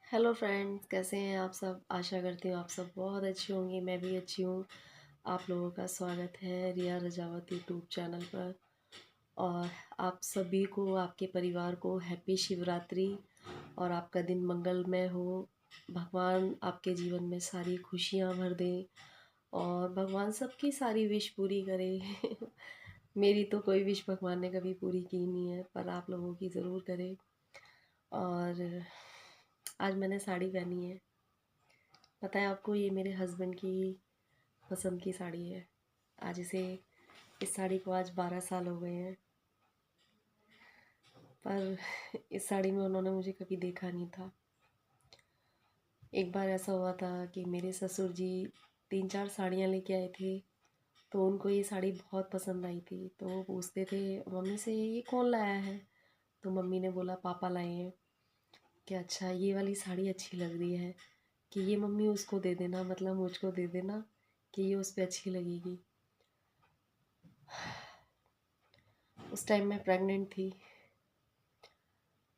Hello friends, कैसे हैं आप सब। आशा करती हूँ आप सब बहुत अच्छे होंगे। मैं भी अच्छी हूँ। आप लोगों का स्वागत है रिया रजावत यूट्यूब चैनल पर। और आप सभी को, आपके परिवार को हैप्पी शिवरात्रि और आपका दिन मंगलमय हो। भगवान आपके जीवन में सारी खुशियाँ भर दे और भगवान सबकी सारी विश पूरी करे। मेरी तो कोई विश भगवान ने कभी पूरी की नहीं है, पर आप लोगों की ज़रूर करे। और आज मैंने साड़ी पहनी है। पता है आपको, ये मेरे हस्बैंड की पसंद की साड़ी है। आज इस साड़ी को आज 12 साल हो गए हैं, पर इस साड़ी में उन्होंने मुझे कभी देखा नहीं था। एक बार ऐसा हुआ था कि मेरे ससुर जी 3-4 साड़ियाँ लेके आए थे, तो उनको ये साड़ी बहुत पसंद आई थी। तो वो पूछते थे मम्मी से, ये कौन लाया है। तो मम्मी ने बोला पापा लाए हैं। कि अच्छा, ये वाली साड़ी अच्छी लग रही है, कि ये मम्मी उसको दे देना, मतलब मुझको दे देना, कि ये उस पर अच्छी लगेगी। उस टाइम मैं प्रेग्नेंट थी,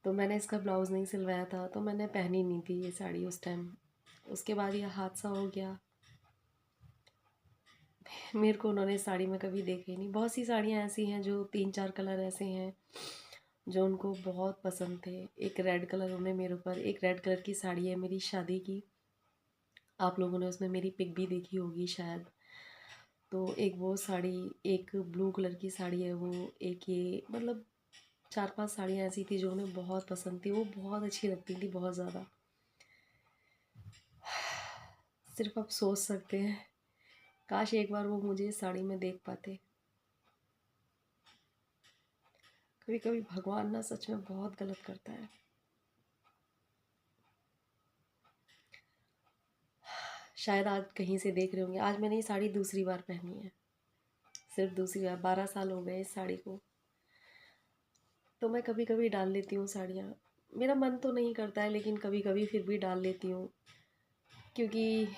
तो मैंने इसका ब्लाउज़ नहीं सिलवाया था, तो मैंने पहनी नहीं थी ये साड़ी उस टाइम। उसके बाद ये हादसा हो गया। मेरे को उन्होंने इस साड़ी में कभी देखा ही नहीं। बहुत सी साड़ियाँ ऐसी हैं जो 3-4 कलर ऐसे हैं जो उनको बहुत पसंद थे। एक रेड कलर उन्हें मेरे ऊपर, एक रेड कलर की साड़ी है मेरी शादी की। आप लोगों ने उसमें मेरी पिक भी देखी होगी शायद। तो एक वो साड़ी, एक ब्लू कलर की साड़ी है वो, एक ये, मतलब 4-5 साड़ियाँ ऐसी थी जो उन्हें बहुत पसंद थी। वो बहुत अच्छी लगती थी, बहुत ज़्यादा। सिर्फ आप सोच सकते हैं, काश एक बार वो मुझे इस साड़ी में देख पाते। कभी कभी भगवान ना सच में बहुत गलत करता है। शायद आज कहीं से देख रहे होंगे, आज मैंने ये साड़ी दूसरी बार पहनी है। सिर्फ दूसरी बार। 12 साल हो गए इस साड़ी को। तो मैं कभी कभी डाल लेती हूँ साड़ियाँ। मेरा मन तो नहीं करता है, लेकिन कभी कभी फिर भी डाल लेती हूँ, क्योंकि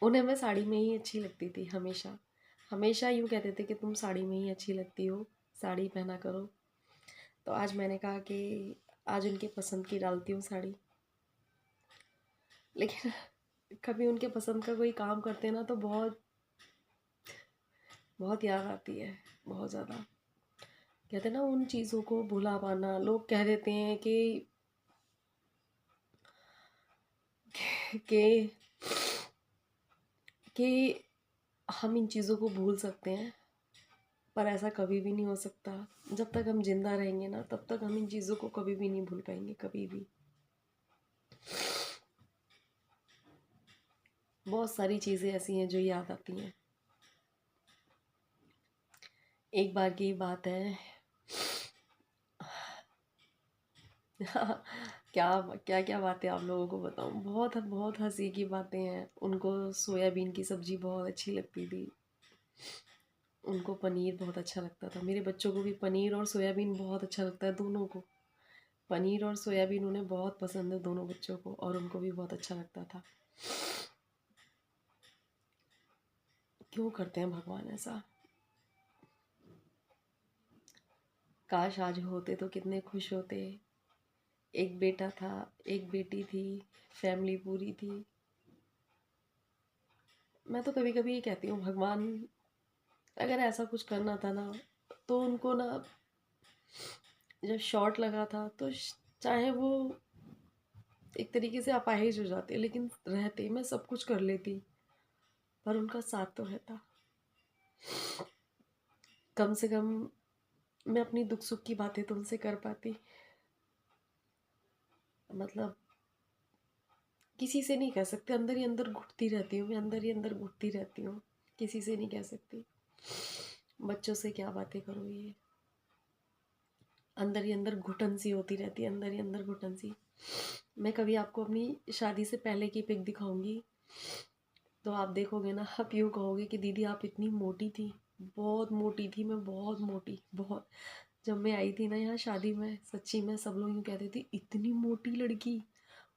उन्हें मैं साड़ी में ही अच्छी लगती थी हमेशा। हमेशा यूँ कहते थे कि तुम साड़ी में ही अच्छी लगती हो, साड़ी पहना करो। तो आज मैंने कहा कि आज उनके पसंद की डालती हूँ साड़ी। लेकिन कभी उनके पसंद का कोई काम करते हैं ना, तो बहुत बहुत याद आती है, बहुत ज़्यादा। कहते हैं ना, उन चीज़ों को भुला पाना। लोग कह देते हैं कि कि हम इन चीज़ों को भूल सकते हैं, पर ऐसा कभी भी नहीं हो सकता। जब तक हम जिंदा रहेंगे ना, तब तक हम इन चीज़ों को कभी भी नहीं भूल पाएंगे, कभी भी। बहुत सारी चीज़ें ऐसी हैं जो याद आती हैं। एक बार की बात है। क्या क्या क्या बातें आप लोगों को बताऊं। बहुत बहुत हंसी की बातें हैं। उनको सोयाबीन की सब्ज़ी बहुत अच्छी लगती थी। उनको पनीर बहुत अच्छा लगता था। मेरे बच्चों को भी पनीर और सोयाबीन बहुत अच्छा लगता है, दोनों को। पनीर और सोयाबीन उन्हें बहुत पसंद है, दोनों बच्चों को, और उनको भी बहुत अच्छा लगता था। क्यों करते हैं भगवान ऐसा। काश आज होते तो कितने खुश होते। एक बेटा था, एक बेटी थी, फैमिली पूरी थी। मैं तो कभी कभी ये कहती हूँ, भगवान अगर ऐसा कुछ करना था ना, तो उनको ना, जब शॉट लगा था तो चाहे वो एक तरीके से अपाहिज हो जाते, लेकिन रहते मैं सब कुछ कर लेती, पर उनका साथ तो रहता। कम से कम मैं अपनी दुख सुख की बातें तुमसे कर पाती। मतलब किसी से नहीं कह सकते, अंदर ही अंदर घुटती रहती हूँ मैं, अंदर ही अंदर घुटती रहती हूँ। किसी से नहीं कह सकती। बच्चों से क्या बातें करूँ, ये अंदर ही अंदर घुटन सी होती रहती है, अंदर ही अंदर घुटन सी। मैं कभी आपको अपनी शादी से पहले की पिक दिखाऊंगी, तो आप देखोगे ना, आप यूँ कहोगे कि दीदी आप इतनी मोटी थी। बहुत मोटी थी मैं, बहुत मोटी, बहुत। जब मैं आई थी ना यहाँ शादी में, सच्ची में सब लोग यूँ कहते थे इतनी मोटी लड़की।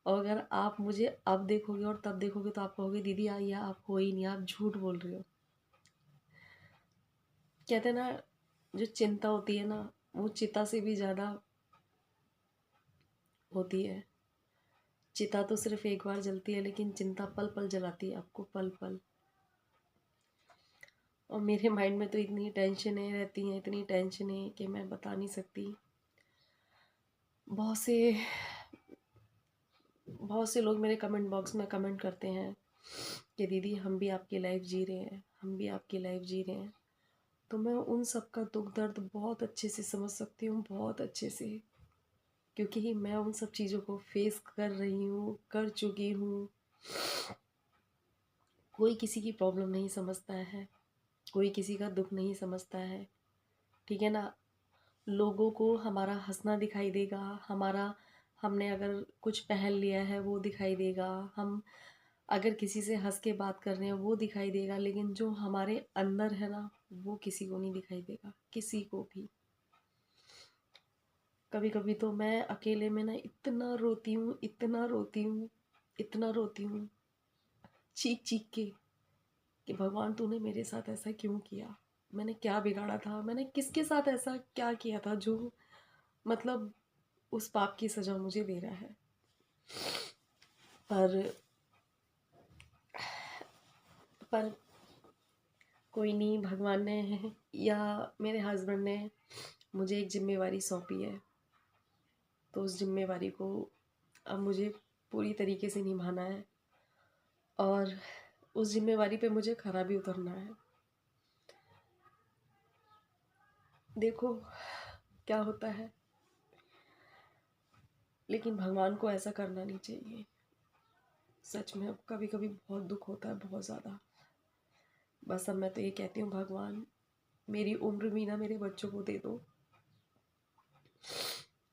और अगर आप मुझे अब देखोगे और तब देखोगे, तो आप कहोगे दीदी ये आप हो ही नहीं, आप झूठ बोल रहे हो। कहते हैं ना, जो चिंता होती है ना, वो चिता से भी ज़्यादा होती है। चिता तो सिर्फ एक बार जलती है, लेकिन चिंता पल पल जलाती है आपको, पल पल। और मेरे माइंड में तो इतनी टेंशनें रहती हैं, इतनी टेंशनें कि मैं बता नहीं सकती। बहुत से बहुत से लोग मेरे कमेंट बॉक्स में कमेंट करते हैं कि दीदी हम भी आपकी लाइफ जी रहे हैं, हम भी आपकी लाइफ जी रहे हैं। तो मैं उन सब का दुख दर्द बहुत अच्छे से समझ सकती हूँ, बहुत अच्छे से, क्योंकि मैं उन सब चीज़ों को फेस कर रही हूँ, कर चुकी हूँ। कोई किसी की प्रॉब्लम नहीं समझता है, कोई किसी का दुख नहीं समझता है, ठीक है ना। लोगों को हमारा हंसना दिखाई देगा, हमारा हमने अगर कुछ पहन लिया है वो दिखाई देगा, हम अगर किसी से हंस के बात कर रहे हैं वो दिखाई देगा, लेकिन जो हमारे अंदर है ना वो किसी को नहीं दिखाई देगा, किसी को भी। कभी कभी तो मैं अकेले में ना इतना रोती हूँ, इतना रोती हूँ, इतना रोती हूँ, चीख चीख के, कि भगवान तूने मेरे साथ ऐसा क्यों किया, मैंने क्या बिगाड़ा था, मैंने किसके साथ ऐसा क्या किया था जो मतलब उस पाप की सजा मुझे दे रहा है। पर पर कोई नहीं, भगवान ने या मेरे हस्बैंड ने मुझे एक जिम्मेवारी सौंपी है, तो उस जिम्मेवारी को अब मुझे पूरी तरीके से निभाना है, और उस जिम्मेवारी पे मुझे खरा भी उतरना है। देखो क्या होता है, लेकिन भगवान को ऐसा करना नहीं चाहिए। सच में अब कभी कभी बहुत दुख होता है, बहुत ज़्यादा। बस अब मैं तो ये कहती हूँ, भगवान मेरी उम्र भी ना मेरे बच्चों को दे दो,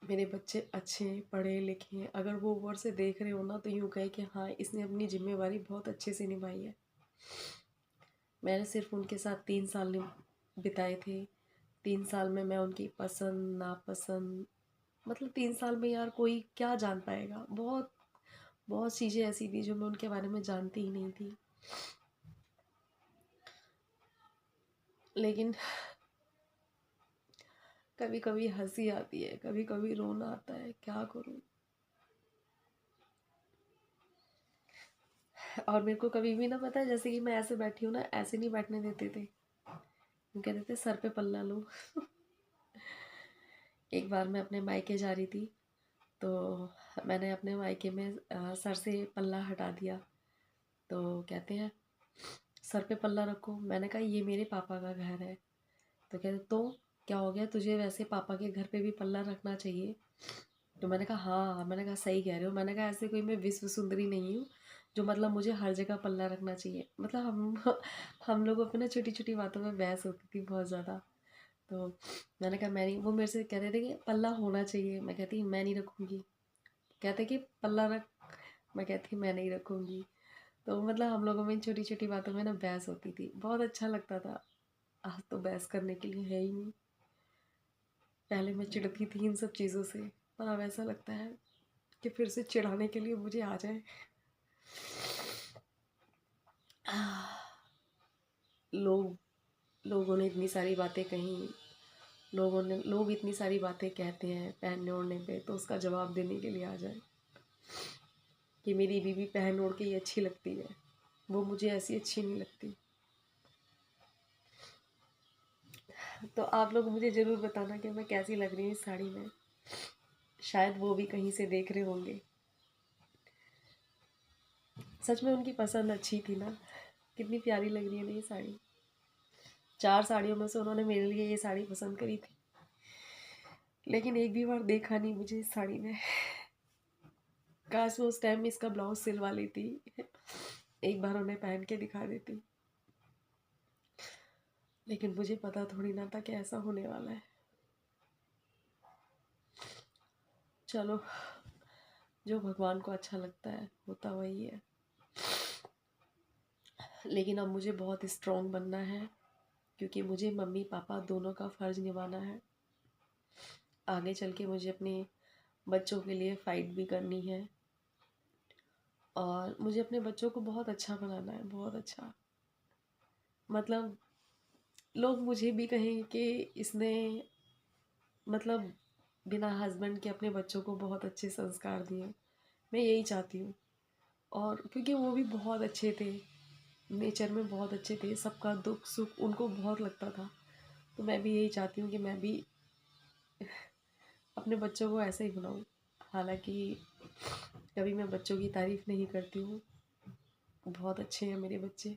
मेरे बच्चे अच्छे पढ़े लिखे, अगर वो ऊपर से देख रहे हो ना तो यूँ कहे कि हाँ इसने अपनी जिम्मेवारी बहुत अच्छे से निभाई है। मैंने सिर्फ उनके साथ 3 साल बिताए थे। 3 साल में मैं उनकी पसंद नापसंद, मतलब 3 साल में यार कोई क्या जान पाएगा। बहुत बहुत चीज़ें ऐसी थी जो मैं उनके बारे में जानती ही नहीं थी, लेकिन कभी कभी हंसी आती है, कभी कभी रोना आता है, क्या करूं। और मेरे को कभी भी ना, पता है, जैसे कि मैं ऐसे बैठी हूँ ना, ऐसे नहीं बैठने देते थे, वो कहते थे सर पे पल्ला लो। एक बार मैं अपने मायके जा रही थी, तो मैंने अपने मायके में सर से पल्ला हटा दिया। तो कहते हैं सर पे पल्ला रखो, मैंने कहा ये मेरे पापा का घर है। तो कहते तो क्या हो गया, तुझे वैसे पापा के घर पे भी पल्ला रखना चाहिए। तो मैंने कहा हाँ, मैंने कहा सही कह रहे हो, मैंने कहा ऐसे कोई मैं विश्व सुंदरी नहीं हूँ जो मतलब मुझे हर जगह पल्ला रखना चाहिए। मतलब हम लोगों पे ना छोटी छोटी बातों में बहस होती थी बहुत ज़्यादा। तो मैंने कहा मैं नहीं, वो मेरे से कह रहे थे कि पल्ला होना चाहिए, मैं कहती मैं नहीं रखूँगी। कहते कि पल्ला रख, मैं कहती मैं नहीं रखूँगी। तो मतलब हम लोगों में छोटी छोटी बातों में ना बहस होती थी, बहुत अच्छा लगता था। आज तो बहस करने के लिए है ही नहीं। पहले मैं चिढ़ती थी इन सब चीज़ों से, पर अब ऐसा लगता है कि फिर से चिढ़ाने के लिए मुझे आ जाए। लोग लोगों ने इतनी सारी बातें कही, लोग इतनी सारी बातें कहते हैं पहनने ओढ़ने पे, तो उसका जवाब देने के लिए आ जाए कि मेरी बीवी पहन ओढ़ के ही अच्छी लगती है, वो मुझे ऐसी अच्छी नहीं लगती। तो आप लोग मुझे ज़रूर बताना कि मैं कैसी लग रही हूँ इस साड़ी में, शायद वो भी कहीं से देख रहे होंगे। सच में उनकी पसंद अच्छी थी ना, कितनी प्यारी लग रही है ना ये साड़ी। 4 साड़ियों में से उन्होंने मेरे लिए ये साड़ी पसंद करी थी, लेकिन एक भी बार देखा नहीं मुझे इस साड़ी में। काश वो उस टाइम में इसका ब्लाउज सिलवा लेती, एक बार उन्हें पहन के दिखा देती, लेकिन मुझे पता थोड़ी ना था कि ऐसा होने वाला है। चलो, जो भगवान को अच्छा लगता है होता वही है। लेकिन अब मुझे बहुत स्ट्रॉन्ग बनना है, क्योंकि मुझे मम्मी पापा दोनों का फ़र्ज़ निभाना है। आगे चल के मुझे अपने बच्चों के लिए फ़ाइट भी करनी है, और मुझे अपने बच्चों को बहुत अच्छा बनाना है, बहुत अच्छा। मतलब लोग मुझे भी कहें कि इसने मतलब बिना हस्बैंड के अपने बच्चों को बहुत अच्छे संस्कार दिए, मैं यही चाहती हूँ। और क्योंकि वो भी बहुत अच्छे थे, नेचर में बहुत अच्छे थे, सबका दुख सुख उनको बहुत लगता था। तो मैं भी यही चाहती हूँ कि मैं भी अपने बच्चों को ऐसे ही बनाऊँ। हालांकि कभी मैं बच्चों की तारीफ़ नहीं करती हूँ, बहुत अच्छे हैं मेरे बच्चे।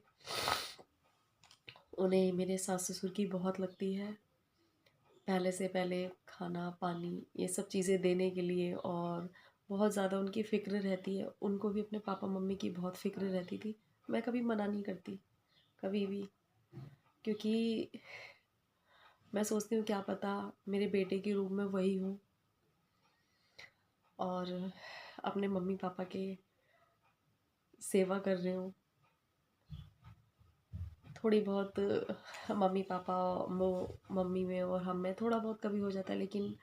उन्हें मेरे सास ससुर की बहुत लगती है, पहले से पहले खाना पानी ये सब चीज़ें देने के लिए, और बहुत ज़्यादा उनकी फ़िक्र रहती है। उनको भी अपने पापा मम्मी की बहुत फ़िक्र रहती थी। मैं कभी मना नहीं करती, कभी भी, क्योंकि मैं सोचती हूँ क्या पता मेरे बेटे के रूप में वही हूँ और अपने मम्मी पापा के सेवा कर रही हूँ। थोड़ी बहुत मम्मी पापा मम्मी में और हम में थोड़ा बहुत कभी हो जाता है, लेकिन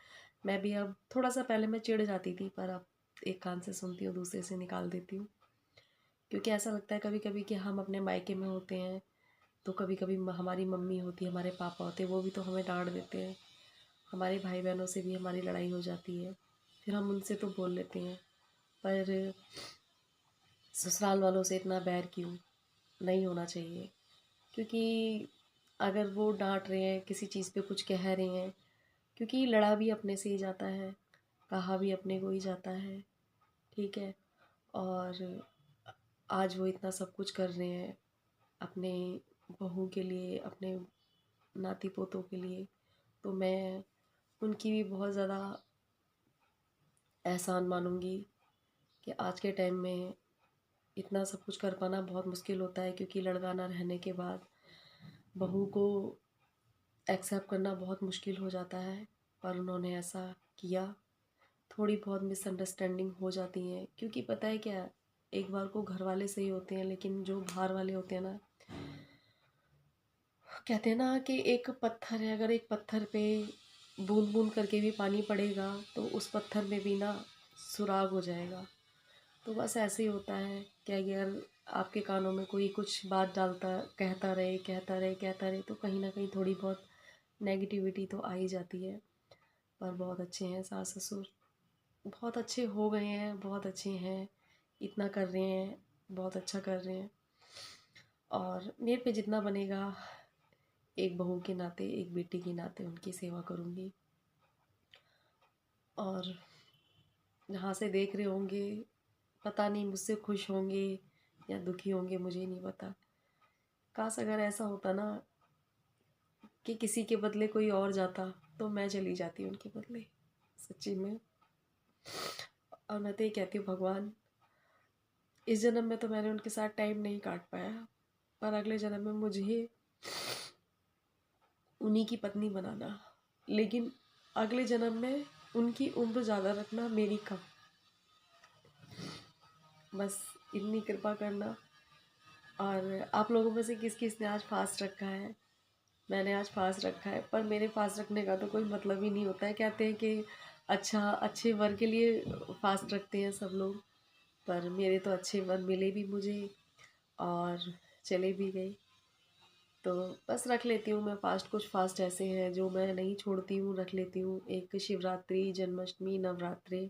मैं भी अब थोड़ा सा, पहले मैं चिढ़ जाती थी पर अब एक कान से सुनती हूँ दूसरे से निकाल देती हूँ। क्योंकि ऐसा लगता है कभी कभी कि हम अपने मायके में होते हैं तो कभी कभी हमारी मम्मी होती है, हमारे पापा होते हैं, वो भी तो हमें डांट देते हैं। हमारे भाई बहनों से भी हमारी लड़ाई हो जाती है, फिर हम उनसे तो बोल लेते हैं, पर ससुराल वालों से इतना बैर क्यों, नहीं होना चाहिए। क्योंकि अगर वो डांट रहे हैं, किसी चीज़ पे कुछ कह रहे हैं, क्योंकि लड़ा भी अपने से ही जाता है, कहा भी अपने को ही जाता है, ठीक है। और आज वो इतना सब कुछ कर रहे हैं अपने बहू के लिए, अपने नाती पोतों के लिए, तो मैं उनकी भी बहुत ज़्यादा एहसान मानूंगी कि आज के टाइम में इतना सब कुछ कर पाना बहुत मुश्किल होता है। क्योंकि लड़का ना रहने के बाद बहू को एक्सेप्ट करना बहुत मुश्किल हो जाता है, पर उन्होंने ऐसा किया। थोड़ी बहुत मिसअंडरस्टैंडिंग हो जाती हैं, क्योंकि पता है क्या, एक बार को घर वाले सही होते हैं, लेकिन जो बाहर वाले होते हैं ना, कहते हैं ना कि एक पत्थर है, अगर एक पत्थर पे बूंद बूंद करके भी पानी पड़ेगा तो उस पत्थर में भी ना सुराग हो जाएगा। तो बस ऐसे ही होता है कि अगर आपके कानों में कोई कुछ बात डालता, कहता रहे कहता रहे कहता रहे, तो कहीं ना कहीं थोड़ी बहुत नेगेटिविटी तो आ ही जाती है। पर बहुत अच्छे हैं सास ससुर, बहुत अच्छे हो गए हैं, बहुत अच्छे हैं, इतना कर रहे हैं, बहुत अच्छा कर रहे हैं। और मेरे पे जितना बनेगा, एक बहू के नाते, एक बेटी के नाते उनकी सेवा करूँगी। और जहाँ से देख रहे होंगे, पता नहीं मुझसे खुश होंगे या दुखी होंगे, मुझे नहीं पता। काश अगर ऐसा होता ना कि किसी के बदले कोई और जाता, तो मैं चली जाती उनके बदले, सच्ची में। और मैं तो ये कहती हूँ, भगवान, इस जन्म में तो मैंने उनके साथ टाइम नहीं काट पाया, पर अगले जन्म में मुझे उन्हीं की पत्नी बनाना, लेकिन अगले जन्म में उनकी उम्र ज़्यादा रखना, मेरी कम। बस इतनी कृपा करना। और आप लोगों में से किस किस ने आज फास्ट रखा है? मैंने आज फास्ट रखा है, पर मेरे फास्ट रखने का तो कोई मतलब ही नहीं होता है। कहते हैं कि अच्छा, अच्छे वर के लिए फास्ट रखते हैं सब लोग, पर मेरे तो अच्छे वर मिले भी मुझे और चले भी गए। तो बस रख लेती हूँ मैं फास्ट। कुछ फास्ट ऐसे हैं जो मैं नहीं छोड़ती हूँ, रख लेती हूँ। एक शिवरात्रि, जन्माष्टमी, नवरात्रि,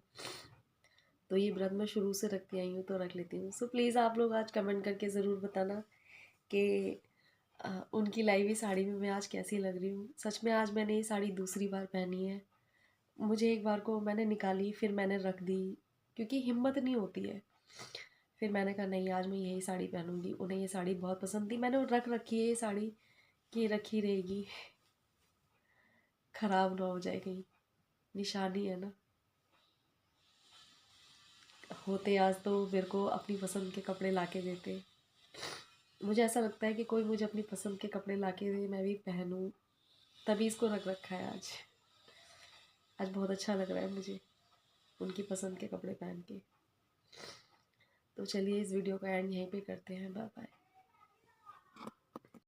तो ये व्रत मैं शुरू से रखती आई हूँ, तो रख लेती हूँ। सो प्लीज़ आप लोग आज कमेंट करके ज़रूर बताना कि उनकी लाई हुई साड़ी में मैं आज कैसी लग रही हूँ। सच में आज मैंने ये साड़ी दूसरी बार पहनी है। मुझे एक बार को मैंने निकाली, फिर मैंने रख दी, क्योंकि हिम्मत नहीं होती है। फिर मैंने कहा नहीं, आज मैं यही साड़ी पहनूंगी। उन्हें ये साड़ी बहुत पसंद थी, मैंने रख रखी है ये साड़ी कि रखी रहेगी, खराब ना हो जाए कहीं। निशानी है ना। होते आज तो मेरे को अपनी पसंद के कपड़े ला के देते। मुझे ऐसा लगता है कि कोई मुझे अपनी पसंद के कपड़े ला के दे, मैं भी पहनूं, तभी इसको रख रखा है आज। आज बहुत अच्छा लग रहा है मुझे उनकी पसंद के कपड़े पहन के। तो चलिए इस वीडियो का एंड यहीं पे करते हैं। Bye bye.